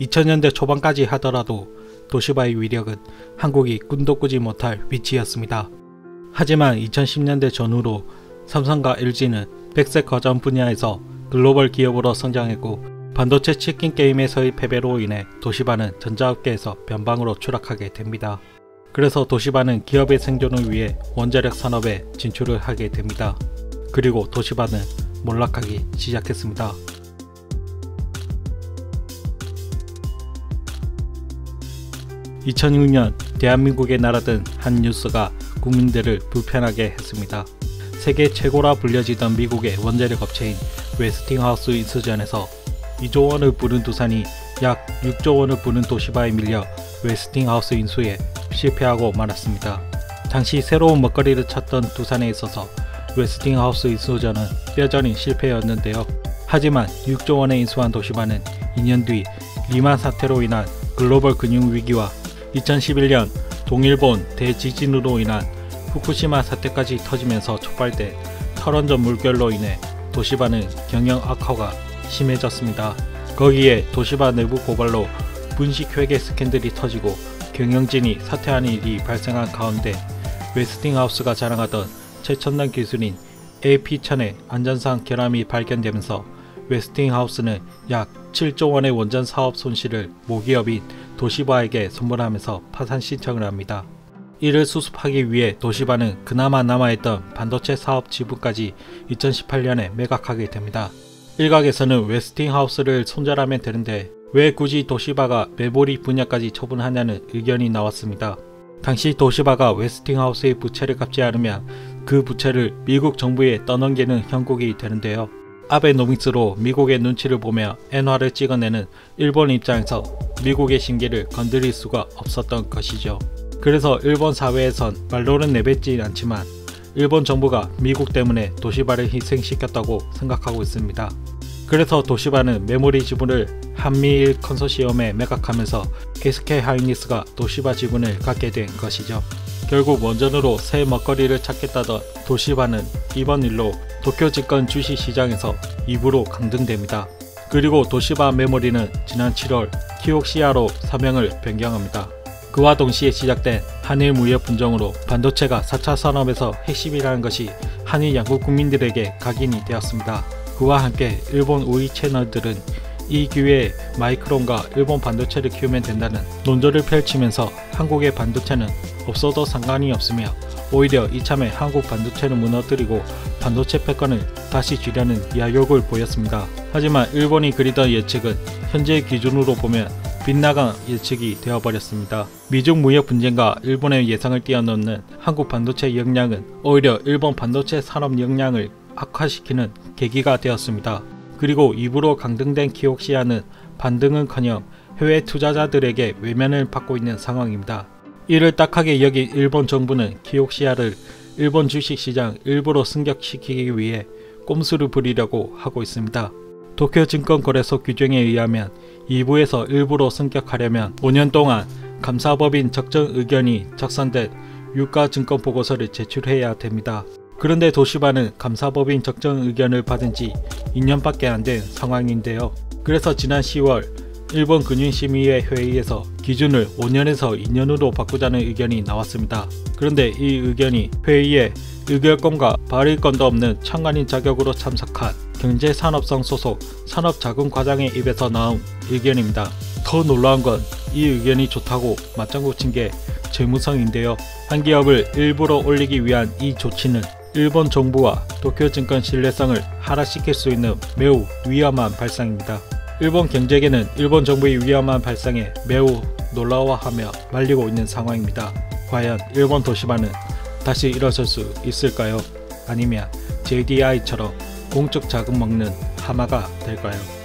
2000년대 초반까지 하더라도 도시바의 위력은 한국이 꿈도 꾸지 못할 위치였습니다. 하지만 2010년대 전후로 삼성과 LG는 백색 거점 분야에서 글로벌 기업으로 성장했고 반도체 치킨 게임에서의 패배로 인해 도시바는 전자업계에서 변방으로 추락하게 됩니다. 그래서 도시바는 기업의 생존을 위해 원자력 산업에 진출을 하게 됩니다. 그리고 도시바는 몰락하기 시작했습니다. 2006년 대한민국에 날아든 한 뉴스가 국민들을 불편하게 했습니다. 세계 최고라 불려지던 미국의 원자력 업체인 웨스팅하우스 인수전에서 2조 원을 부른 두산이 약 6조 원을 부른 도시바에 밀려 웨스팅하우스 인수에 실패하고 말았습니다. 당시 새로운 먹거리를 찾던 두산에 있어서 웨스팅하우스 인수전은 뼈저린 실패였는데요. 하지만 6조 원에 인수한 도시바는 2년 뒤 리만 사태로 인한 글로벌 금융위기와 2011년 동일본 대지진으로 인한 후쿠시마 사태까지 터지면서 촉발된 탈원전 물결로 인해 도시바는 경영 악화가 심해졌습니다. 거기에 도시바 내부 고발로 분식회계 스캔들이 터지고 경영진이 사퇴하는 일이 발생한 가운데 웨스팅하우스가 자랑하던 최첨단 기술인 AP1000의 안전상 결함이 발견되면서 웨스팅하우스는 약 7조 원의 원전 사업 손실을 모기업인 도시바에게 선물하면서 파산 신청을 합니다. 이를 수습하기 위해 도시바는 그나마 남아있던 반도체 사업 지분까지 2018년에 매각하게 됩니다. 일각에서는 웨스팅하우스를 손절하면 되는데 왜 굳이 도시바가 메모리 분야까지 처분하냐는 의견이 나왔습니다. 당시 도시바가 웨스팅하우스의 부채를 갚지 않으면 그 부채를 미국 정부에 떠넘기는 형국이 되는데요. 아베노믹스로 미국의 눈치를 보며 엔화를 찍어내는 일본 입장에서 미국의 심기를 건드릴 수가 없었던 것이죠. 그래서 일본 사회에선 말로는 내뱉지 않지만 일본 정부가 미국 때문에 도시바를 희생시켰다고 생각하고 있습니다. 그래서 도시바는 메모리 지분을 한미일 컨소시엄에 매각하면서 SK 하이닉스가 도시바 지분을 갖게 된 것이죠. 결국 원전으로 새 먹거리를 찾겠다던 도시바는 이번 일로 도쿄 증권 주식시장에서 2부로 강등됩니다. 그리고 도시바 메모리는 지난 7월 키옥시아로 사명을 변경합니다. 그와 동시에 시작된 한일 무역 분쟁으로 반도체가 4차 산업에서 핵심이라는 것이 한일 양국 국민들에게 각인이 되었습니다. 그와 함께 일본 우익 채널들은 이 기회에 마이크론과 일본 반도체를 키우면 된다는 논조를 펼치면서 한국의 반도체는 없어도 상관이 없으며 오히려 이참에 한국 반도체를 무너뜨리고 반도체 패권을 다시 쥐려는 야욕을 보였습니다. 하지만 일본이 그리던 예측은 현재 기준으로 보면 빗나간 예측이 되어버렸습니다. 미중 무역 분쟁과 일본의 예상을 뛰어넘는 한국 반도체 역량은 오히려 일본 반도체 산업 역량을 악화시키는 계기가 되었습니다. 그리고 2부로 강등된 키옥시아는 반등은커녕 해외 투자자들에게 외면을 받고 있는 상황입니다. 이를 딱하게 여긴 일본 정부는 키옥시아를 일본 주식시장 일부로 승격시키기 위해 꼼수를 부리려고 하고 있습니다. 도쿄증권거래소 규정에 의하면 2부에서 일부로 승격하려면 5년 동안 감사법인 적정 의견이 작성된 유가증권보고서를 제출해야 됩니다. 그런데 도시바는 감사법인 적정 의견을 받은 지 2년밖에 안 된 상황인데요. 그래서 지난 10월 일본 금융심의회 회의에서 기준을 5년에서 2년으로 바꾸자는 의견이 나왔습니다. 그런데 이 의견이 회의에 의결권과 발의권도 없는 참관인 자격으로 참석한 경제산업성 소속 산업자금과장의 입에서 나온 의견입니다. 더 놀라운 건 이 의견이 좋다고 맞장구 친 게 재무성인데요. 한 기업을 일부러 올리기 위한 이 조치는 일본 정부와 도쿄증권 신뢰성을 하락시킬 수 있는 매우 위험한 발상입니다. 일본 경제계는 일본 정부의 위험한 발상에 매우 놀라워하며 말리고 있는 상황입니다. 과연 일본 도시바는 다시 일어설 수 있을까요? 아니면 JDI처럼 공적 자금 먹는 하마가 될까요?